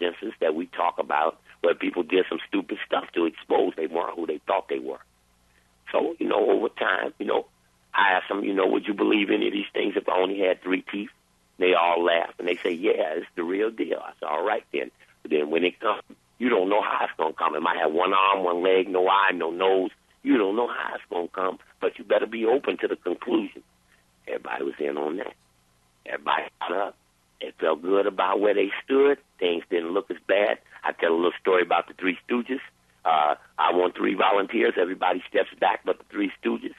incidences that we talk about where people did some stupid stuff to expose they weren't who they thought they were. So, over time, I asked them, would you believe any of these things if I only had 3 teeth? They all laugh, and they say, yeah, it's the real deal. I said, all right, then. But then when it comes, you don't know how it's going to come. It might have 1 arm, 1 leg, no eye, no nose. You don't know how it's going to come, but you better be open to the conclusion. Everybody was in on that. Everybody got up. They felt good about where they stood. Things didn't look as bad. I tell a little story about the Three Stooges. I want 3 volunteers. Everybody steps back but the Three Stooges.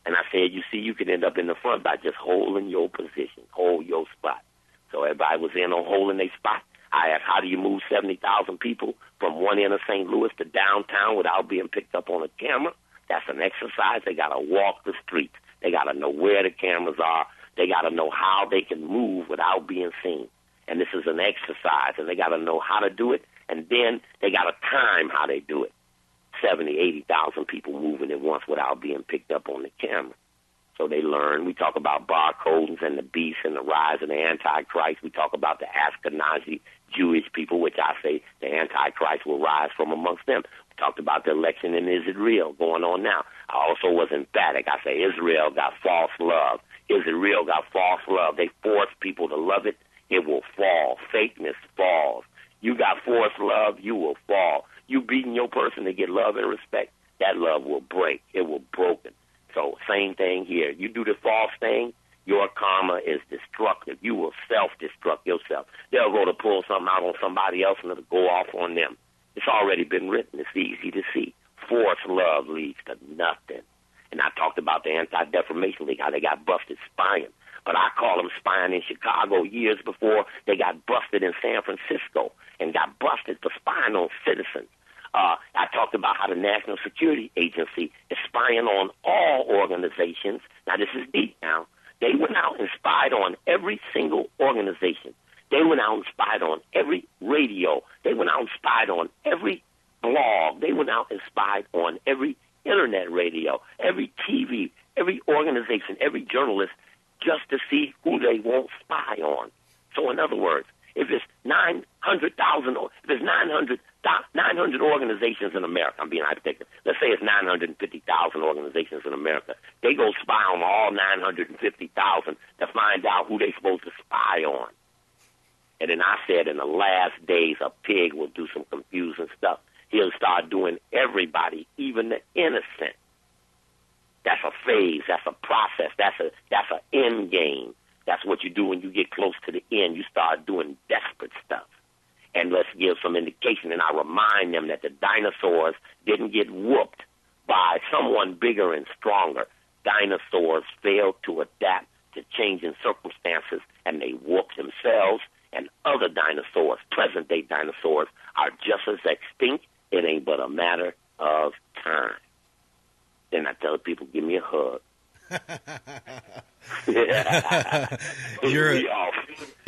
And I said, you see, you can end up in the front by just holding your position, hold your spot. So everybody was in on holding their spot. I asked, how do you move 70,000 people from one end of St. Louis to downtown without being picked up on a camera? That's an exercise. They got to walk the streets. They got to know where the cameras are. They got to know how they can move without being seen. And this is an exercise, and they got to know how to do it, and then they got to time how they do it. 70, 80,000 people moving at once without being picked up on the camera. So they learn. We talk about barcodes and the beast and the rise of the Antichrist. We talk about the Ashkenazi Jewish people, which I say the Antichrist will rise from amongst them. We talked about the election in Israel going on now. I also was emphatic. I say Israel got false love. Israel got false love. They force people to love it. It will fall. Fakeness falls. You got forced love, you will fall. You beating your person to get love and respect, that love will break. It will broken. So same thing here. You do the false thing, your karma is destructive. You will self-destruct yourself. They'll go to pull something out on somebody else and it'll go off on them. It's already been written. It's easy to see. Forced love leads to nothing. And I talked about the Anti-Defamation League, how they got busted spying. But I call them spying in Chicago years before they got busted in San Francisco and got busted for spying on citizens. I talked about how the National Security Agency is spying on all organizations. Now, this is deep now. They went out and spied on every single organization. They went out and spied on every radio. They went out and spied on every blog. They went out and spied on every internet radio, every TV, every organization, every journalist, just to see who they won't spy on. So in other words, if it's 900,000, if it's 900 organizations in America, I'm being hypothetical. Let's say it's 950,000 organizations in America. They go spy on all 950,000 to find out who they're supposed to spy on. And then I said in the last days, a pig will do some confusing stuff. He'll start doing everybody, even the innocent. That's a phase. That's a process. That's an end game. That's what you do when you get close to the end. You start doing desperate stuff. And let's give some indication. And I remind them that the dinosaurs didn't get whooped by someone bigger and stronger. Dinosaurs failed to adapt to changing circumstances, and they whooped themselves. And other dinosaurs, present-day dinosaurs, are just as extinct. It ain't but a matter of time. Then I tell people, give me a hug.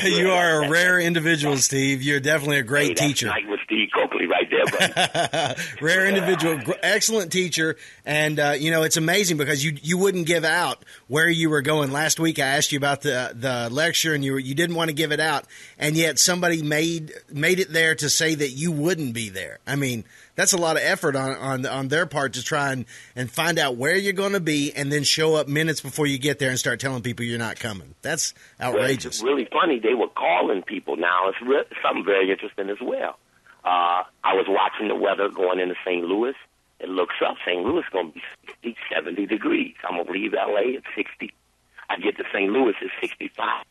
You are a rare individual, Steve. You're definitely a great teacher. That's like with Steve Coakley right there, buddy. Rare individual, excellent teacher. And, it's amazing because you wouldn't give out where you were going. Last week I asked you about the lecture and you didn't want to give it out. And yet somebody made it there to say that you wouldn't be there. I mean, that's a lot of effort on their part to try and find out where you're going to be and then show up minutes before you get there and start telling people you're not coming. That's outrageous. It's really funny. They were calling people. Now, it's something very interesting as well. I was watching the weather going into St. Louis. It looks up. St. Louis is going to be 60, 70 degrees. I'm going to leave L.A. at 60. I get to St. Louis at 65.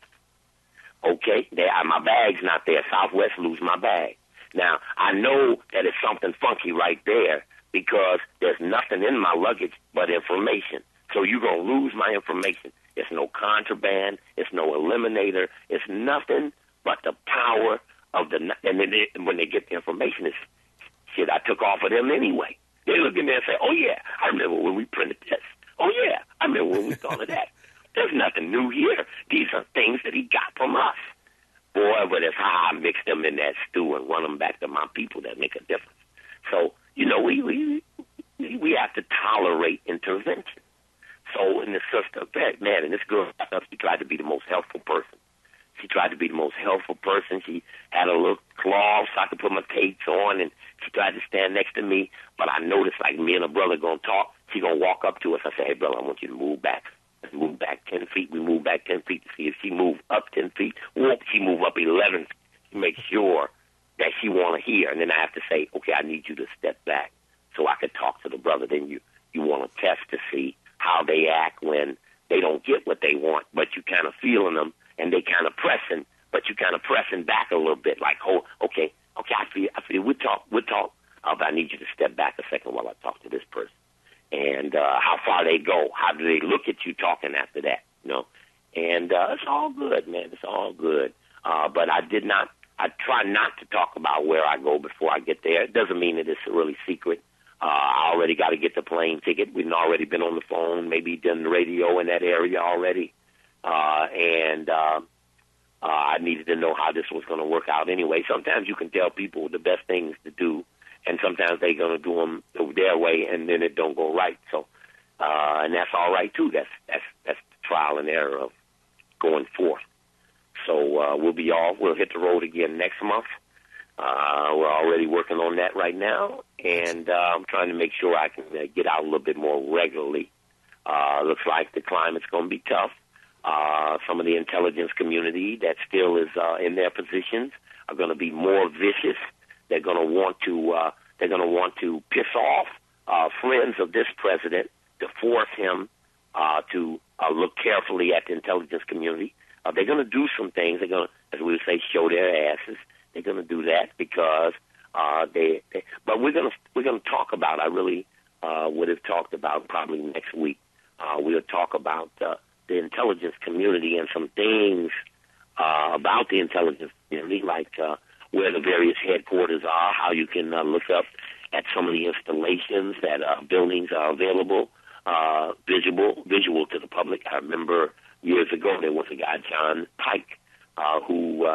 Okay, my bag's not there. Southwest lose my bag. Now, I know that it's something funky right there because there's nothing in my luggage but information. So you're going to lose my information. It's no contraband. It's no eliminator. It's nothing but the power of the... And then when they get the information, it's shit I took off of them anyway. They look in there and say, oh, yeah, I remember when we printed this. Oh, yeah, I remember when we thought of that. There's nothing new here. These are things that he got from us. Boy, but it's how I mix them in that stew and run them back to my people that make a difference. So, we have to tolerate intervention. So, in the sister, man, and this girl, she tried to be the most helpful person. She tried to be the most helpful person. She had a little cloth so I could put my tapes on, and she tried to stand next to me. But I noticed, like, me and her brother going to talk. She going to walk up to us. I said, hey, brother, I want you to move back. Let's move back 10 feet. We move back 10 feet to see if she moved up 10 feet. Whoop, she moved up 11 feet to make sure that she want to hear. And then I have to say, okay, I need you to step back so I could talk to the brother. Then you want to test to see how they act when they don't get what they want, but you kind of feeling them, and they kind of pressing, but you kind of pressing back a little bit, like, oh, okay, I feel, we'll talk, but I need you to step back a second while I talk to this person. And how far they go, how do they look at you talking after that, you know? And it's all good, man, it's all good. But I try not to talk about where I go before I get there. It doesn't mean that it's really secret. I already got to get the plane ticket. We've already been on the phone, maybe done the radio in that area already. And I needed to know how this was going to work out anyway. Sometimes you can tell people the best things to do, and sometimes they're going to do them their way, and then it don't go right. So, and that's all right, too. That's the trial and error of going forth. So we'll hit the road again next month. We're already working on that right now, and I'm trying to make sure I can get out a little bit more regularly. Looks like the climate's going to be tough. Some of the intelligence community that still is in their positions are going to be more vicious. They're going to want to piss off friends of this president to force him to look carefully at the intelligence community. They're going to do some things. They're going to, as we would say, show their asses. They're going to do that because but we're going to talk about. I really would have talked about probably next week. We'll talk about the intelligence community and some things about the intelligence community, like where the various headquarters are, how you can look up at some of the installations that buildings are available, visual to the public. I remember years ago there was a guy, John Pike, who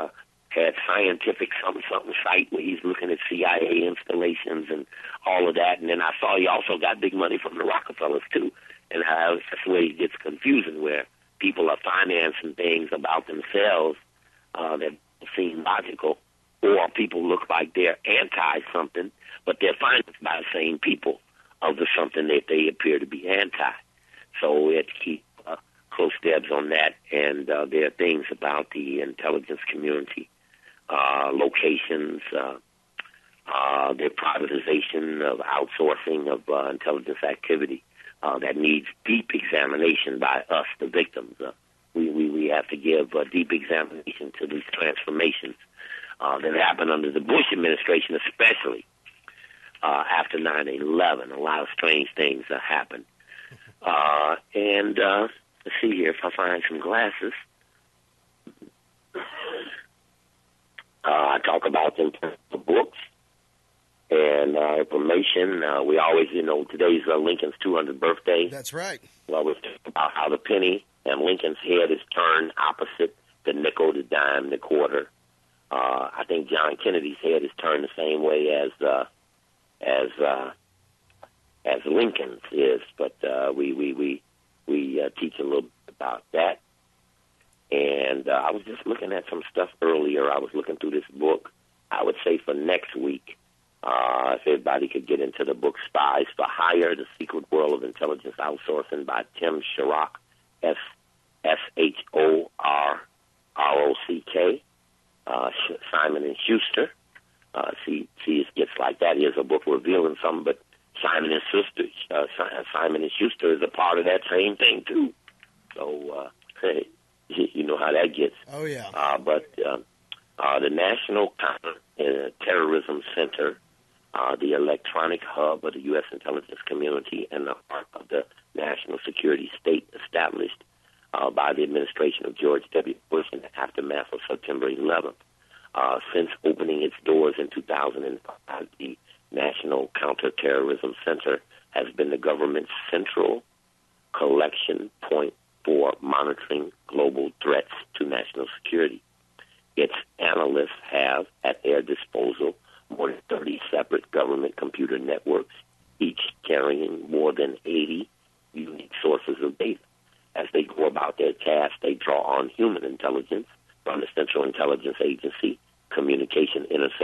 had scientific something site where he's looking at CIA installations and all of that. And then I saw he also got big money from the Rockefellers, too. And that's where it gets confusing, where people are financing things about themselves that seem logical, or people look like they're anti-something, but they're financed by the same people of the something that they appear to be anti. So we have to keep close tabs on that. And there are things about the intelligence community, locations, their privatization of outsourcing of intelligence activity that needs deep examination by us, the victims. We have to give deep examination to these transformations that happened under the Bush administration, especially after 9/11. A lot of strange things happened. And let's see here if I find some glasses. I talk about them in the books and information. We always, today's Lincoln's 200th birthday. That's right. We always talk about how the penny and Lincoln's head is turned opposite the nickel, the dime, the quarter. I think John Kennedy's head is turned the same way as Lincoln's is, but we teach a little bit about that. And I was just looking at some stuff earlier. I was looking through this book. I would say for next week, if everybody could get into the book Spies for Hire, The Secret World of Intelligence Outsourcing by Tim Shorrock, Shorrock, Simon and Schuster. See, it gets like that. Here's a book revealing something, but Simon and Schuster is a part of that same thing, too. So, you know how that gets. Oh, yeah. But the National Counterterrorism Center, the electronic hub of the U.S. intelligence community, and the heart of the national security state established by the administration of George W. Bush in the aftermath of September 11th. Since opening its doors in 2005, the National Counterterrorism Center has been the government's central collection point for monitoring global threats to national security. Its analysts have at their disposal more than 30 separate government computer networks, each carrying more than 80 unique sources of data. As they go about their task, they draw on human intelligence from the Central Intelligence Agency, communication intercepts